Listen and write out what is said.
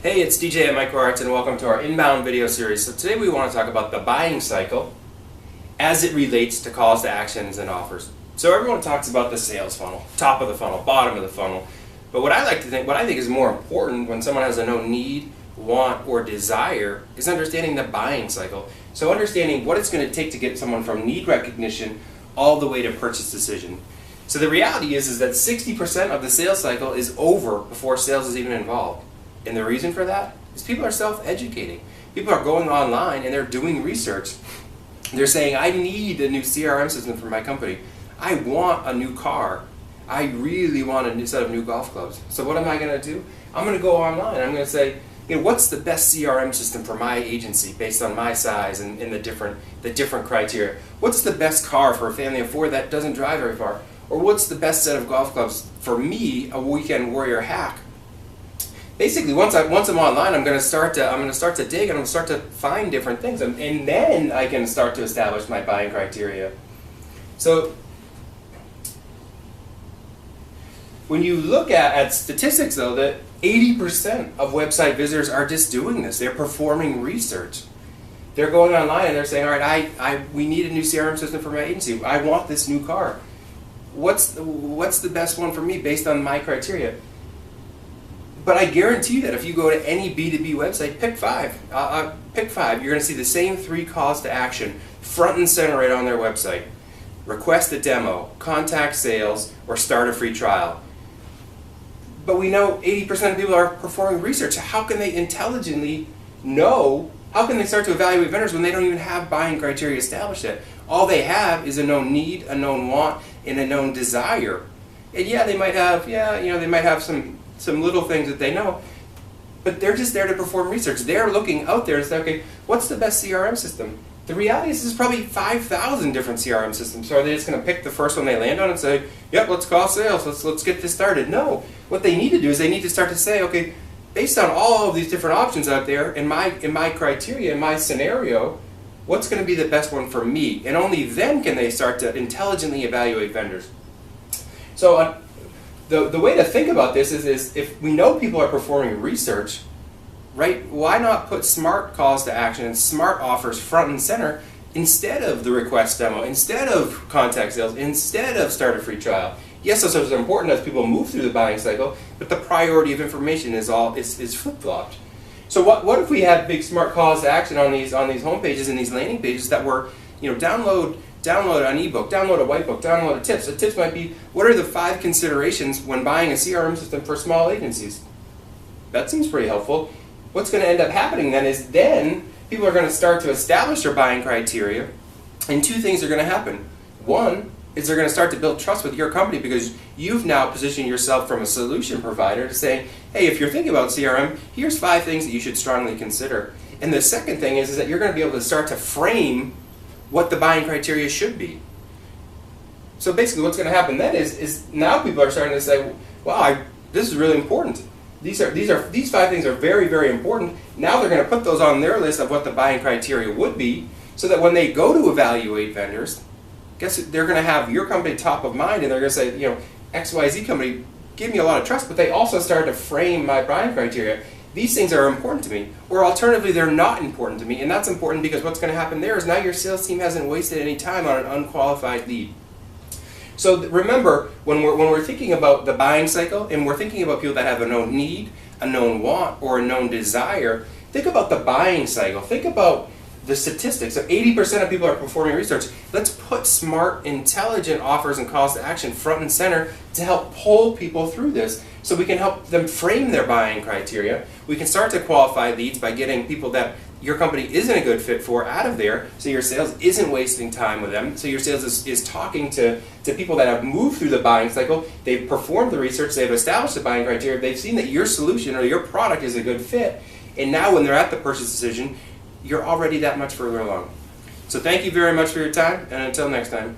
Hey, it's DJ at MicroArts and welcome to our Inbound Video Series. So today we want to talk about the buying cycle as it relates to calls to actions and offers. So everyone talks about the sales funnel, top of the funnel, bottom of the funnel. But what I think is more important when someone has a no need, want, or desire is understanding the buying cycle. So understanding what it's going to take to get someone from need recognition all the way to purchase decision. So the reality is that 60% of the sales cycle is over before sales is even involved. And the reason for that is people are self-educating. People are going online and they're doing research. They're saying, I need a new CRM system for my company. I want a new car. I really want a new set of new golf clubs. So what am I going to do? I'm going to go online. I'm going to say, what's the best CRM system for my agency based on my size and the different criteria? What's the best car for a family of 4 that doesn't drive very far? Or what's the best set of golf clubs for me, a weekend warrior hack? Basically, once I'm online, I'm going to start to dig and I'm going to start to find different things, and then I can start to establish my buying criteria. So when you look at statistics, though, that 80% of website visitors are just doing this. They're performing research. They're going online and they're saying, all right, we need a new CRM system for my agency. I want this new car. What's the best one for me based on my criteria? But I guarantee you that if you go to any B2B website, pick 5. You're going to see the same 3 calls to action front and center right on their website. Request a demo, contact sales, or start a free trial. But we know 80% of people are performing research. How can they intelligently know? How can they start to evaluate vendors when they don't even have buying criteria established yet? All they have is a known need, a known want, and a known desire. And yeah, they might have some little things that they know, but they're just there to perform research. They're looking out there and say, okay, what's the best CRM system? The reality is there's probably 5,000 different CRM systems. So are they just going to pick the first one they land on and say, yep, let's call sales, let's get this started? No. What they need to do is they need to start to say, okay, based on all of these different options out there, in my criteria, in my scenario, what's going to be the best one for me? And only then can they start to intelligently evaluate vendors. So the way to think about this is if we know people are performing research, right, why not put smart calls to action and smart offers front and center instead of the request demo, instead of contact sales, instead of start a free trial? Yes, those are important as people move through the buying cycle, but the priority of information is flip-flopped. So what if we had big smart calls to action on these home pages and these landing pages that were, download an ebook, download a white book, download a tips. The tips might be, what are the 5 considerations when buying a CRM system for small agencies? That seems pretty helpful. What's going to end up happening then people are going to start to establish their buying criteria, and 2 things are going to happen. One is they're going to start to build trust with your company because you've now positioned yourself from a solution provider to say, hey, if you're thinking about CRM, here's 5 things that you should strongly consider. And the second thing is that you're going to be able to start to frame what the buying criteria should be. So basically what's going to happen then is now people are starting to say, wow, this is really important. These 5 things are very, very important. Now they're going to put those on their list of what the buying criteria would be, so that when they go to evaluate vendors, guess what? They're going to have your company top of mind, and they're going to say, XYZ company give me a lot of trust, but they also started to frame my buying criteria. These things are important to me, or alternatively, they're not important to me, and that's important because what's going to happen there is now your sales team hasn't wasted any time on an unqualified lead. So remember, when we're thinking about the buying cycle, and we're thinking about people that have a known need, a known want, or a known desire, think about the buying cycle. Think about the statistics. So 80% of people are performing research. Let's put smart, intelligent offers and calls to action front and center to help pull people through this, so we can help them frame their buying criteria. We can start to qualify leads by getting people that your company isn't a good fit for out of there, so your sales isn't wasting time with them. So your sales is talking to people that have moved through the buying cycle, they've performed the research, they've established the buying criteria, they've seen that your solution or your product is a good fit, and now when they're at the purchase decision, you're already that much further along. So thank you very much for your time, and until next time.